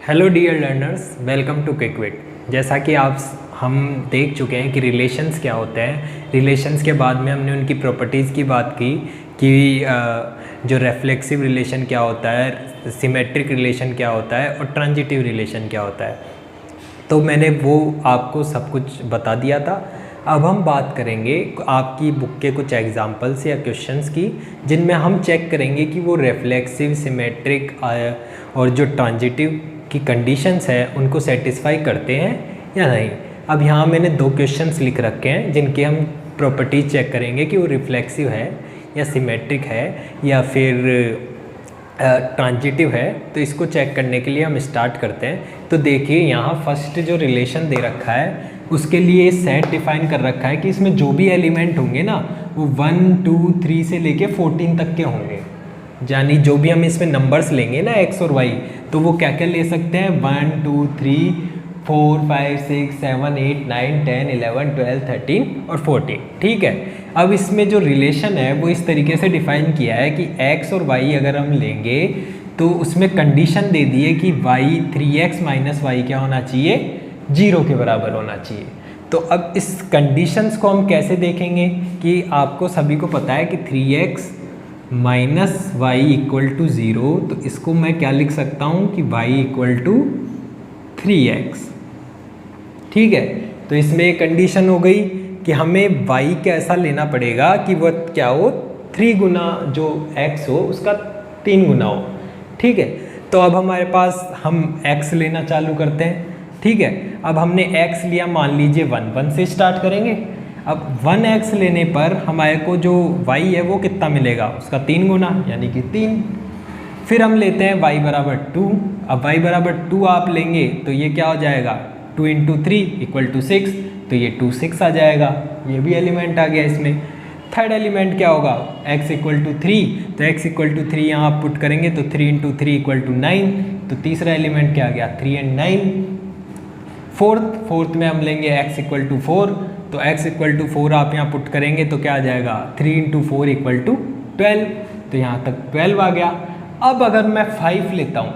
Hello dear learners, welcome to Quickwit. जैसा कि हम देख चुके हैं कि रिलेशंस क्या होते हैं। रिलेशंस के बाद में हमने उनकी प्रॉपर्टीज़ की बात की कि जो रेफ्लेक्सिव रिलेशन क्या होता है, सिमेट्रिक रिलेशन क्या होता है और ट्रांजिटिव रिलेशन क्या होता है। तो मैंने वो आपको सब कुछ बता दिया था। अब हम बात करेंगे आपकी बुक के कुछ एग्जांपल्स या क्वेश्चंस की, जिनमें हम चेक करेंगे कि वो रेफ्लेक्सिव, सिमेट्रिक और जो ट्रांजिटिव की कंडीशंस है उनको सेटिस्फाई करते हैं या नहीं। अब यहाँ मैंने दो क्वेश्चंस लिख रखे हैं जिनके हम प्रॉपर्टीज चेक करेंगे कि वो रिफ्लेक्सिव है या सिमेट्रिक है या फिर ट्रांजिटिव है। तो इसको चेक करने के लिए हम स्टार्ट करते हैं। तो देखिए, यहाँ फर्स्ट जो रिलेशन दे रखा है उसके लिए सेट डिफाइन कर रखा है कि इसमें जो भी एलिमेंट होंगे ना वो 1, 2, 3 से लेके 14 तक के होंगे। यानी जो भी हम इसमें नंबर्स लेंगे ना x और y, तो वो क्या क्या ले सकते हैं 1, 2, 3, 4, 5, 6, 7, 8, 9, 10, 11, 12, 13 और 14। ठीक है। अब इसमें जो रिलेशन है वो इस तरीके से डिफाइन किया है कि x और y अगर हम लेंगे तो उसमें कंडीशन दे दी है कि y 3x माइनस वाई क्या होना चाहिए, 0 के बराबर होना चाहिए। तो अब इस कंडीशंस को हम कैसे देखेंगे कि आपको सभी को पता है कि 3x minus Y equal to 0, तो इसको मैं क्या लिख सकता हूँ कि y इक्वल टू 3x। ठीक है। तो इसमें एक कंडीशन हो गई कि हमें y कैसा लेना पड़ेगा कि वो क्या हो, 3 गुना जो x हो उसका 3 गुना हो। ठीक है। तो अब हमारे पास हम x लेना चालू करते हैं। ठीक है। अब हमने x लिया, मान लीजिए 1 से स्टार्ट करेंगे। अब 1x लेने पर हमारे को जो y है वो कितना मिलेगा, उसका 3 गुना यानी कि 3। फिर हम लेते हैं y बराबर 2। अब y बराबर 2 आप लेंगे तो ये क्या हो जाएगा, 2 इंटू 3 इक्वल टू 6, तो ये 2 6 आ जाएगा। ये भी एलिमेंट आ गया इसमें। थर्ड एलिमेंट क्या होगा, x इक्वल टू 3, तो x इक्वल टू 3 यहाँ आप पुट करेंगे तो 3 इंटू 3 इक्वल टू 9, तो तीसरा एलिमेंट क्या आ गया, 3 एंड 9। फोर्थ में हम लेंगे x इक्वल टू 4, तो x इक्वल टू 4 आप यहाँ पुट करेंगे तो क्या आ जाएगा, 3 इंटू 4 इक्वल टू 12, तो यहाँ तक 12 आ गया। अब अगर मैं 5 लेता हूँ,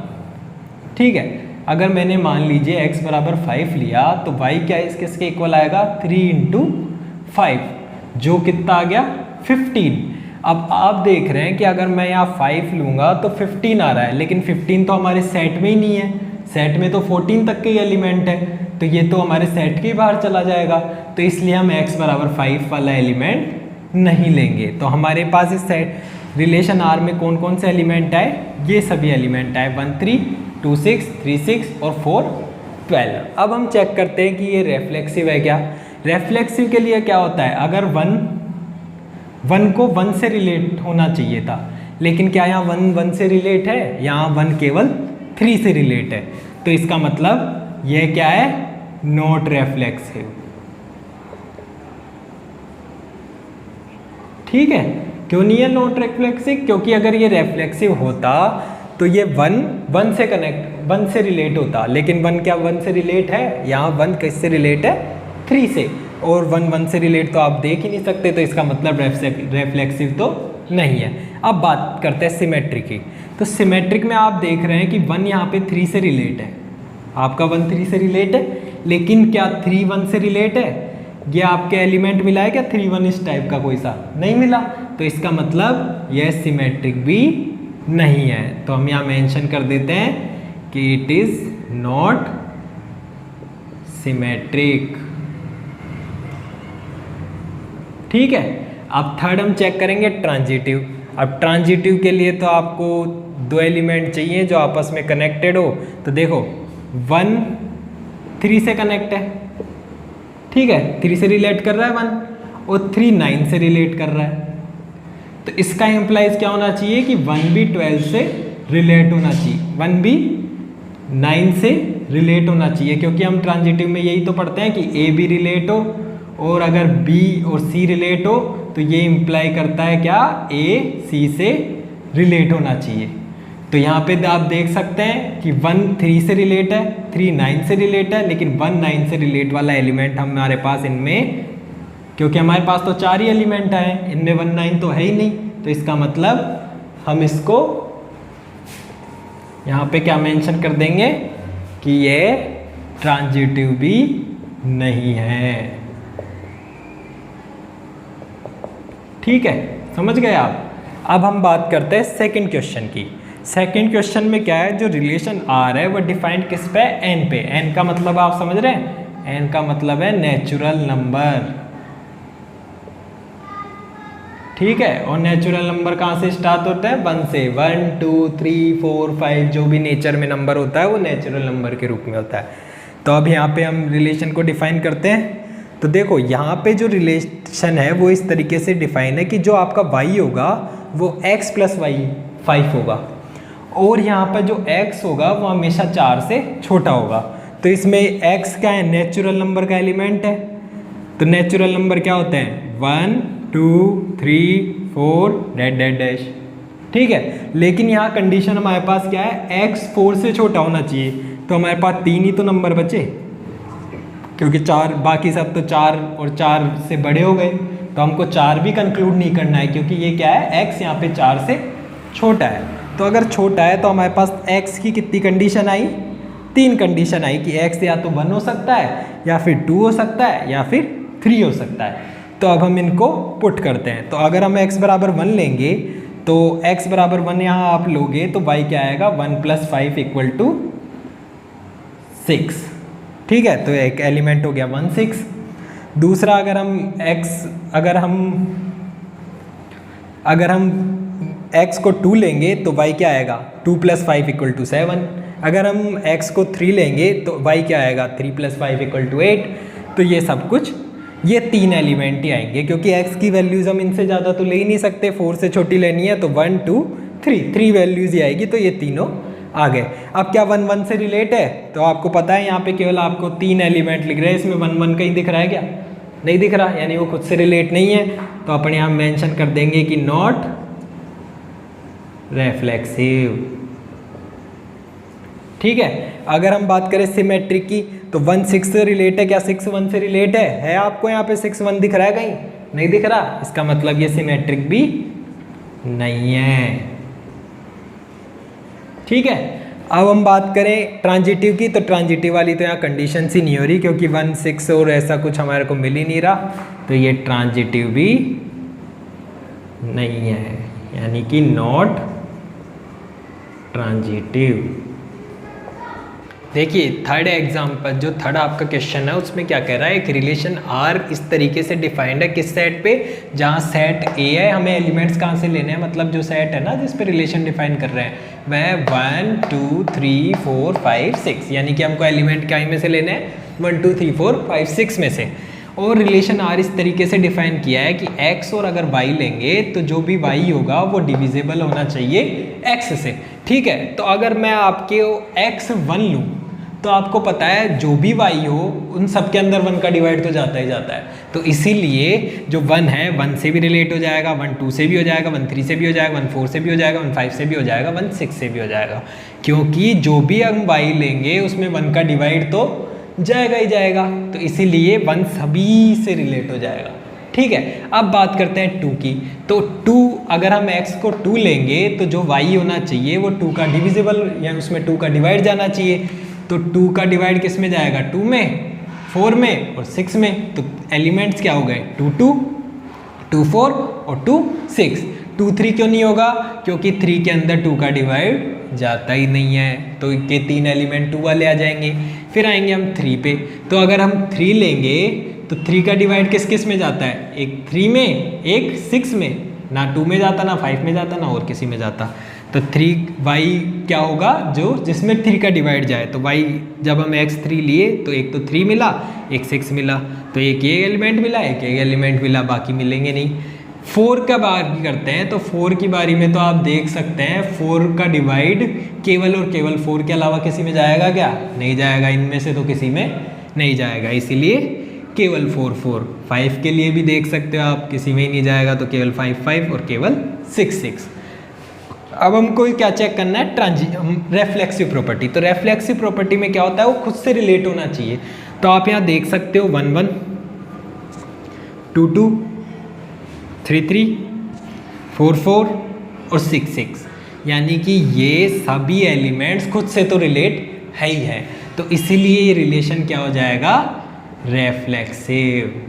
ठीक है, अगर मैंने मान लीजिए x बराबर 5 लिया तो y क्या किसके इक्वल आएगा, 3 इंटू 5, जो कितना आ गया 15। अब आप देख रहे हैं कि अगर मैं यहाँ 5 लूँगा तो 15 आ रहा है, लेकिन 15 तो हमारे सेट में ही नहीं है। सेट में तो 14 तक के एलिमेंट है, तो ये तो हमारे सेट के बाहर चला जाएगा। तो इसलिए हम x बराबर 5 वाला एलिमेंट नहीं लेंगे। तो हमारे पास इस सेट रिलेशन R में कौन कौन से एलिमेंट आए, ये सभी एलिमेंट आए, 1, 3, 2, 6, 3, 6 और 4, 12। अब हम चेक करते हैं कि ये रेफ्लेक्सिव है क्या। रेफ्लेक्सिव के लिए क्या होता है, अगर 1 को 1 से रिलेट होना चाहिए था, लेकिन क्या यहाँ 1 से रिलेट है, यहाँ 1 केवल 3 से रिलेट है। तो इसका मतलब ये क्या है, नॉट रेफ्लेक्सिव। ठीक है। क्यों नहीं है नॉट रेफ्लेक्सिव, क्योंकि अगर ये रेफ्लेक्सिव होता तो ये 1 से रिलेट होता, लेकिन 1 क्या 1 से रिलेट है, यहाँ 1 किससे रिलेट है, 3 से, और 1 से रिलेट तो आप देख ही नहीं सकते, तो इसका मतलब रेफ्लेक्सिव तो नहीं है। अब बात करते हैं सिमेट्रिक की। तो सिमेट्रिक में आप देख रहे हैं कि 1 यहाँ पे 3 से रिलेट है, आपका 1 3 से रिलेट है, लेकिन क्या 3 1 से रिलेट है, ये आपके एलिमेंट मिला है क्या 3 1 इस टाइप का, कोई सा नहीं मिला, तो इसका मतलब यह सिमेट्रिक भी नहीं है। तो हम यहाँ मेंशन कर देते हैं कि इट इज नॉट सिमेट्रिक। ठीक है। अब थर्ड हम चेक करेंगे ट्रांजिटिव। अब ट्रांजिटिव के लिए तो आपको 2 एलिमेंट चाहिए जो आपस में कनेक्टेड हो। तो देखो 1 3 से कनेक्ट है, ठीक है, 3 से रिलेट कर रहा है 1, और 3 9 से रिलेट कर रहा है। तो इसका इम्प्लाइज क्या होना चाहिए कि 1 भी 12 से रिलेट होना चाहिए, 1 भी 9 से रिलेट होना चाहिए, क्योंकि हम ट्रांजिटिव में यही तो पढ़ते हैं कि A भी रिलेट हो, और अगर B और C रिलेट हो तो ये इम्प्लाई करता है क्या, A C से रिलेट होना चाहिए। तो यहाँ पे आप देख सकते हैं कि 1 3 से रिलेट है, 3 9 से रिलेट है, लेकिन 1 9 से रिलेट वाला एलिमेंट हमारे पास इनमें, क्योंकि हमारे पास तो 4 ही एलिमेंट हैं, इनमें 1 9 तो है ही नहीं, तो इसका मतलब हम इसको यहाँ पे क्या मेंशन कर देंगे कि ये ट्रांजिटिव भी नहीं है। ठीक है, समझ गए आप। अब हम बात करते हैं सेकंड क्वेश्चन की। सेकंड क्वेश्चन में क्या है, जो रिलेशन आर है वो डिफाइंड किस पे, एन पे। एन का मतलब आप समझ रहे हैं, एन का मतलब है नेचुरल नंबर। ठीक है, और नेचुरल नंबर कहाँ से स्टार्ट होता है, 1 से। 1 2 3 4 5 जो भी नेचर में नंबर होता है वो नेचुरल नंबर के रूप में होता है। तो अब यहाँ पे हम रिलेशन को डिफाइन करते हैं। तो देखो यहाँ पे जो रिलेशन है वो इस तरीके से डिफाइन है कि जो आपका y होगा वो x + y 5 होगा, और यहाँ पर जो x होगा वो हमेशा 4 से छोटा होगा। तो इसमें x क्या है, नेचुरल नंबर का एलिमेंट है। तो नेचुरल नंबर क्या होते हैं, 1 2 3 4 डैश डैश डैश। ठीक है, लेकिन यहाँ कंडीशन हमारे पास क्या है, x 4 से छोटा होना चाहिए। तो हमारे पास 3 ही तो नंबर बचे, क्योंकि 4 बाकी सब तो 4 और 4 से बड़े हो गए। तो हमको 4 भी कंक्लूड नहीं करना है, क्योंकि ये क्या है, x यहाँ पे 4 से छोटा है। तो अगर छोटा है तो हमारे पास x की कितनी कंडीशन आई, 3 कंडीशन आई कि x या तो 1 हो सकता है, या फिर 2 हो सकता है, या फिर 3 हो सकता है। तो अब हम इनको पुट करते हैं। तो अगर हम x = 1 लेंगे तो x = 1 यहाँ आप लोगे तो y क्या आएगा, 1 + 5 = 6। ठीक है, तो एक एलिमेंट हो गया 1 6। दूसरा अगर हम x को 2 लेंगे तो y क्या आएगा, 2 + 5 = 7। अगर हम x को 3 लेंगे तो y क्या आएगा, 3 + 5 = 8। तो ये सब कुछ, ये 3 एलिमेंट ही आएंगे, क्योंकि x की वैल्यूज़ हम इनसे ज़्यादा तो ले ही नहीं सकते, 4 से छोटी लेनी है। तो 1 2 3 वैल्यूज़ ही आएगी। तो ये तीनों आ गए। अब क्या 1 1 से रिलेट है, तो आपको पता है यहाँ पे केवल आपको 3 एलिमेंट लिख रहे हैं, इसमें 1 1 कहीं दिख रहा है क्या, नहीं दिख रहा, यानी वो खुद से रिलेट नहीं है। तो अपन यहाँ मेंशन कर देंगे कि नॉट रिफ्लेक्सिव। ठीक है, अगर हम बात करें सिमेट्रिक की तो 1 6 से रिलेट है क्या, 6 1 से रिलेट है आपको यहाँ पे 6 1 दिख रहा है, कहीं नहीं दिख रहा, इसका मतलब ये सिमेट्रिक भी नहीं है। ठीक है, अब हम बात करें ट्रांजिटिव की, तो ट्रांजिटिव वाली तो यहाँ कंडीशन ही नहीं हो रही, क्योंकि 1 6 और ऐसा कुछ हमारे को मिल ही नहीं रहा। तो ये ट्रांजिटिव भी नहीं है, यानी कि नॉट ट्रांजिटिव। देखिए थर्ड एग्जाम्पल, जो थर्ड आपका क्वेश्चन है उसमें क्या कह रहा है, एक रिलेशन R इस तरीके से डिफाइंड है किस सेट पे, जहाँ सेट A है, हमें एलिमेंट्स कहाँ से लेने हैं, मतलब जो सेट है ना जिस पे रिलेशन डिफाइन कर रहे हैं वह 1 2 3 4 5 6, यानी कि हमको एलिमेंट क्या में से लेने हैं, 1 2 3 4 5 6 में से। और रिलेशन R इस तरीके से डिफाइन किया है कि x और अगर y लेंगे तो जो भी y होगा वो डिविजिबल होना चाहिए x से। ठीक है, तो अगर मैं आपके x1 लूँ तो आपको पता है जो भी y हो उन सब के अंदर 1 का डिवाइड तो जाता ही जाता है। तो इसीलिए जो 1 है 1 से भी रिलेट हो जाएगा, 1 2 से भी हो जाएगा, 1 3 से भी हो जाएगा, 1 4 से भी हो जाएगा, 1 5 से भी हो जाएगा, 1 6 से भी हो जाएगा, क्योंकि जो भी हम y लेंगे उसमें 1 का डिवाइड तो जाएगा ही जाएगा। तो इसीलिए 1 सभी से रिलेट हो जाएगा। ठीक है, अब बात करते हैं 2 की। तो 2 अगर हम x को 2 लेंगे तो जो y होना चाहिए वो 2 का डिविजिबल या उसमें 2 का डिवाइड जाना चाहिए। तो 2 का डिवाइड किस में जाएगा, 2 में, 4 में और 6 में। तो एलिमेंट्स क्या हो गए, 2 2 2 4 और 2 6। 2 3 क्यों नहीं होगा, क्योंकि 3 के अंदर 2 का डिवाइड जाता ही नहीं है। तो ये 3 एलिमेंट 2 वाले आ जाएंगे। फिर आएंगे हम 3 पे। तो अगर हम 3 लेंगे तो 3 का डिवाइड किस किस में जाता है, एक 3 में, एक 6 में, ना 2 में जाता, ना 5 में जाता, ना और किसी में जाता। तो 3y क्या होगा, जो जिसमें 3 का डिवाइड जाए। तो y जब हम x3 लिए तो एक तो 3 मिला, एक 6 मिला, तो एक ये एलिमेंट मिला, एक एलिमेंट मिला, बाकी मिलेंगे नहीं। 4 का बारी करते हैं, तो 4 की बारी में तो आप देख सकते हैं 4 का डिवाइड केवल और केवल 4 के अलावा किसी में जाएगा क्या, नहीं जाएगा, इनमें से तो किसी में नहीं जाएगा, इसीलिए केवल 4 4। 5 के लिए भी देख सकते हो आप, किसी में ही नहीं जाएगा, तो केवल 5 5 और केवल 6 6। अब हमको क्या चेक करना है, रेफ्लेक्सिव प्रॉपर्टी। तो रेफ्लेक्सिव प्रॉपर्टी में क्या होता है, वो खुद से रिलेट होना चाहिए। तो आप यहाँ देख सकते हो 1 1 2 2 3 3 4 4 और 6 6, यानी कि ये सभी एलिमेंट्स खुद से तो रिलेट है ही है। तो इसीलिए ये रिलेशन क्या हो जाएगा, रेफ्लेक्सिव।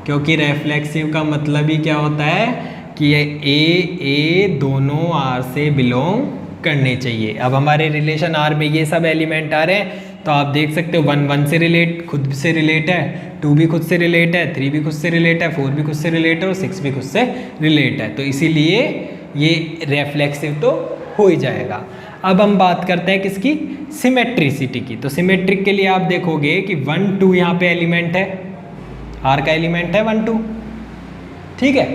क्योंकि रेफ्लेक्सिव का मतलब ही क्या होता है कि ये ए दोनों आर से बिलोंग करने चाहिए। अब हमारे रिलेशन आर में ये सब एलिमेंट आ रहे हैं, तो आप देख सकते हो 1 1 से रिलेट, खुद से रिलेट है, 2 भी खुद से रिलेट है, 3 भी खुद से रिलेट है, 4 भी खुद से रिलेट है और 6 भी खुद से रिलेट है। तो इसीलिए ये रेफ्लेक्सिव तो हो ही जाएगा। अब हम बात करते हैं किसकी, सिमेट्रिसिटी की। तो सिमेट्रिक के लिए आप देखोगे कि 1 2 यहाँ पे एलिमेंट है, आर का एलिमेंट है 1 2, ठीक है।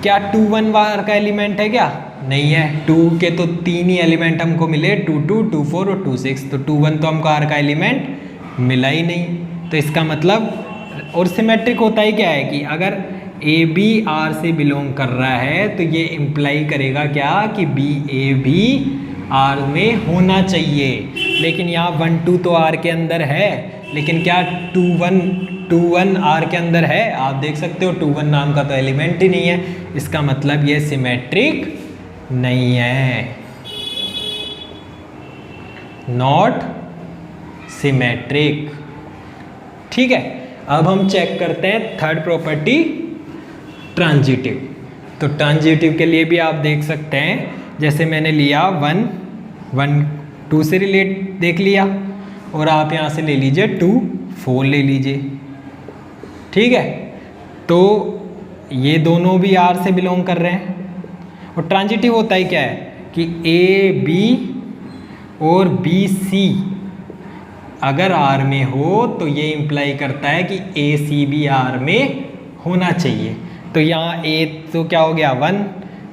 क्या 2 1 आर का एलिमेंट है क्या, नहीं है। 2 के तो 3 ही एलिमेंट हमको मिले, 2 2 2 4 और 2 6, तो 2 1 तो हमको आर का एलिमेंट मिला ही नहीं। तो इसका मतलब, और सिमेट्रिक होता ही क्या है कि अगर ए बी आर से बिलोंग कर रहा है तो ये इम्प्लाई करेगा क्या कि बी ए भी आर में होना चाहिए। लेकिन यहाँ 1 2 तो आर के अंदर है, लेकिन क्या 2 1 आर के अंदर है, आप देख सकते हो 2 1 नाम का तो एलिमेंट ही नहीं है। इसका मतलब ये सिमेट्रिक नहीं है, नॉट सिमेट्रिक, ठीक है। अब हम चेक करते हैं थर्ड प्रॉपर्टी, ट्रांजिटिव। तो ट्रांजिटिव के लिए भी आप देख सकते हैं, जैसे मैंने लिया 1 1 2 से रिलेट देख लिया, और आप यहाँ से ले लीजिए 2 4 ले लीजिए, ठीक है। तो ये दोनों भी आर से बिलोंग कर रहे हैं। और ट्रांजिटिव होता ही क्या है कि ए बी और बी सी अगर आर में हो तो ये इम्प्लाई करता है कि ए सी भी आर में होना चाहिए। तो यहाँ ए तो क्या हो गया 1,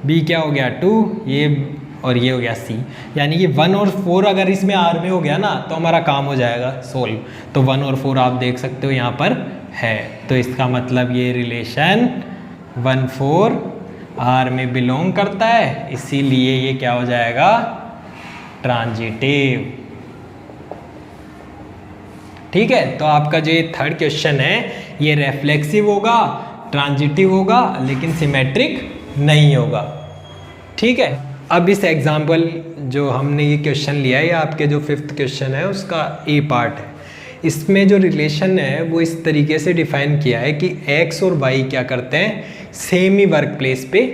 बी क्या हो गया 2, ये और ये हो गया सी, यानी कि 1 और 4 अगर इसमें आर में हो गया ना तो हमारा काम हो जाएगा सोल्व। तो 1 और 4 आप देख सकते हो यहाँ पर है, तो इसका मतलब ये रिलेशन 1 4 आर में बिलोंग करता है, इसीलिए ये क्या हो जाएगा, ट्रांजिटिव, ठीक है। तो आपका जो ये थर्ड क्वेश्चन है ये रेफ्लेक्सिव होगा, ट्रांजिटिव होगा, लेकिन सिमेट्रिक नहीं होगा, ठीक है। अब इस एग्जाम्पल जो हमने ये क्वेश्चन लिया है, आपके जो 5th क्वेश्चन है उसका ए पार्ट है। इसमें जो रिलेशन है वो इस तरीके से डिफाइन किया है कि x और y क्या करते हैं, सेम ही वर्क प्लेस पे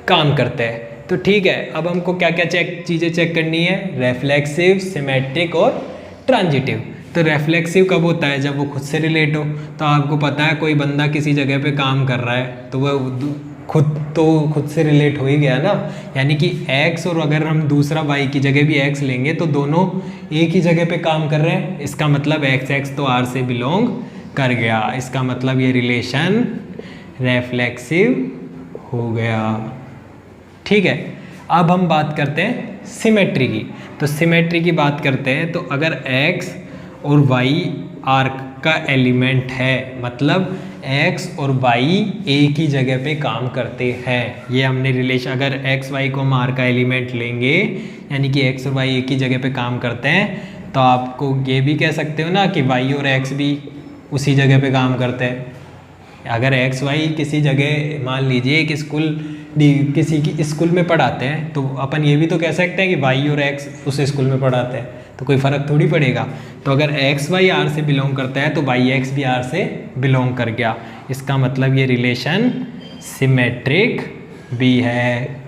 काम करते हैं। तो ठीक है, अब हमको क्या क्या चीज़ें चेक करनी है, रेफ्लेक्सिव, सिमेट्रिक और ट्रांजिटिव। तो रेफ्लेक्सिव कब होता है, जब वो खुद से रिलेट हो। तो आपको पता है कोई बंदा किसी जगह पे काम कर रहा है तो वह खुद से रिलेट हो ही गया ना, यानी कि x, और अगर हम दूसरा y की जगह भी x लेंगे तो दोनों एक ही जगह पे काम कर रहे हैं। इसका मतलब x तो r से बिलोंग कर गया, इसका मतलब ये रिलेशन रेफ्लेक्सिव हो गया, ठीक है। अब हम बात करते हैं सिमेट्री की। तो सिमेट्री की बात करते हैं तो अगर x और y r का एलिमेंट है, मतलब x और y एक ही जगह पे काम करते हैं, ये हमने रिलेशन, अगर x y को हम r का एलिमेंट लेंगे यानी कि x और y एक ही जगह पे काम करते हैं, तो आपको ये भी कह सकते हो ना कि y और x भी उसी जगह पे काम करते हैं। अगर x y किसी जगह, मान लीजिए एक किसी की स्कूल में पढ़ाते हैं, तो अपन ये भी तो कह सकते हैं कि y और x उस स्कूल में पढ़ाते हैं, तो कोई फ़र्क थोड़ी पड़ेगा। तो अगर x y r से बिलोंग करता है तो y x भी r से बिलोंग कर गया, इसका मतलब ये रिलेशन सिमेट्रिक भी है,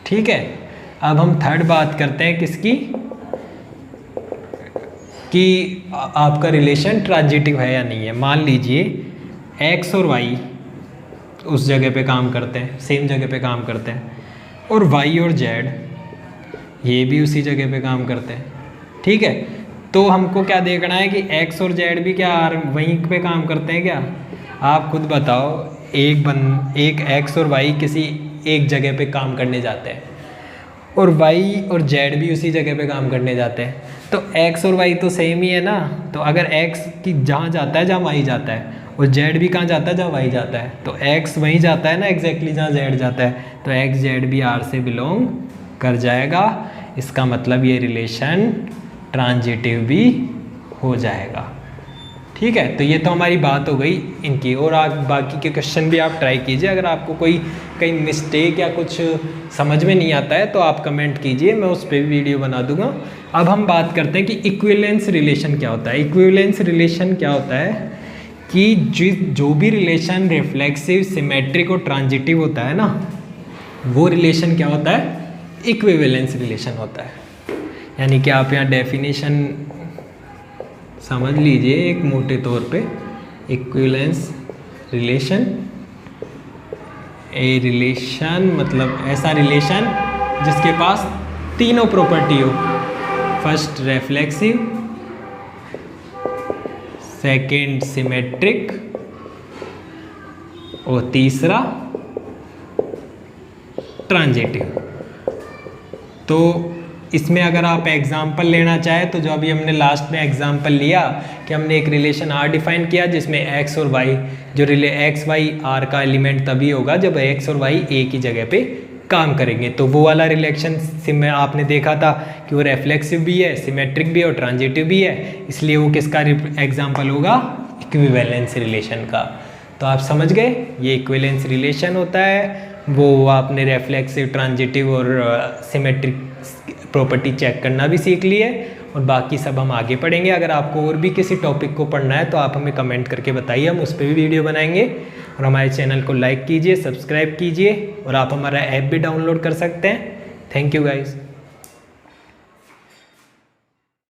ठीक है। अब हम थर्ड बात करते हैं किसकी, कि आपका रिलेशन ट्रांजिटिव है या नहीं है। मान लीजिए x और y उस जगह पे काम करते हैं, सेम जगह पे काम करते हैं, और y और z ये भी उसी जगह पे काम करते हैं, ठीक है। तो हमको क्या देखना है कि x और z भी क्या वहीं पे काम करते हैं क्या, आप खुद बताओ। एक x और y किसी एक जगह पे काम करने जाते हैं और y और z भी उसी जगह पे काम करने जाते हैं, तो x और y तो सेम ही है ना। तो अगर x की जहाँ जाता है जहाँ y जाता है, और z भी कहाँ जाता है जहाँ y जाता है, तो x वहीं जाता है ना एग्जैक्टली जहाँ z जाता है, तो x z भी r से बिलोंग कर जाएगा। इसका मतलब ये रिलेशन ट्रांजिटिव भी हो जाएगा, ठीक है, तो ये तो हमारी बात हो गई इनकी। और बाकी के क्वेश्चन भी आप ट्राई कीजिए। अगर आपको कोई कहीं मिस्टेक या कुछ समझ में नहीं आता है तो आप कमेंट कीजिए, मैं उस पर भी वीडियो बना दूंगा। अब हम बात करते हैं कि इक्विवेलेंस रिलेशन क्या होता है। इक्विवेलेंस रिलेशन क्या होता है कि जो भी रिलेशन रिफ्लेक्सिव, सिमेट्रिक और ट्रांजिटिव होता है ना, वो रिलेशन क्या होता है, इक्विवेलेंस रिलेशन होता है। यानी कि आप यहाँ डेफिनेशन समझ लीजिए एक मोटे तौर पे। इक्विवेलेंस रिलेशन, ए रिलेशन मतलब ऐसा रिलेशन जिसके पास तीनों प्रॉपर्टी हो। फर्स्ट रिफ्लेक्सिव, सेकंड सिमेट्रिक और तीसरा ट्रांजिटिव। तो इसमें अगर आप एग्जाम्पल लेना चाहें तो जो अभी हमने लास्ट में एग्जाम्पल लिया कि हमने एक रिलेशन आर डिफाइन किया जिसमें एक्स और वाई, जो एक्स वाई आर का एलिमेंट तभी होगा जब एक्स और वाई एक ही जगह पे काम करेंगे। तो वो वाला रिलेशन में आपने देखा था कि वो रिफ्लेक्सिव भी है, सिमेट्रिक भी है और ट्रांजिटिव भी है, इसलिए वो किसका एग्जाम्पल होगा, इक्विवेलेंस रिलेशन का। तो आप समझ गए, ये इक्विवेलेंस रिलेशन होता है। वो आपने रिफ्लेक्सिव, ट्रांजिटिव और सिमेट्रिक प्रॉपर्टी चेक करना भी सीख ली है, और बाकी सब हम आगे पढ़ेंगे। अगर आपको और भी किसी टॉपिक को पढ़ना है तो आप हमें कमेंट करके बताइए, हम उस पर भी वीडियो बनाएंगे। और हमारे चैनल को लाइक कीजिए, सब्सक्राइब कीजिए, और आप हमारा ऐप भी डाउनलोड कर सकते हैं। Thank you guys.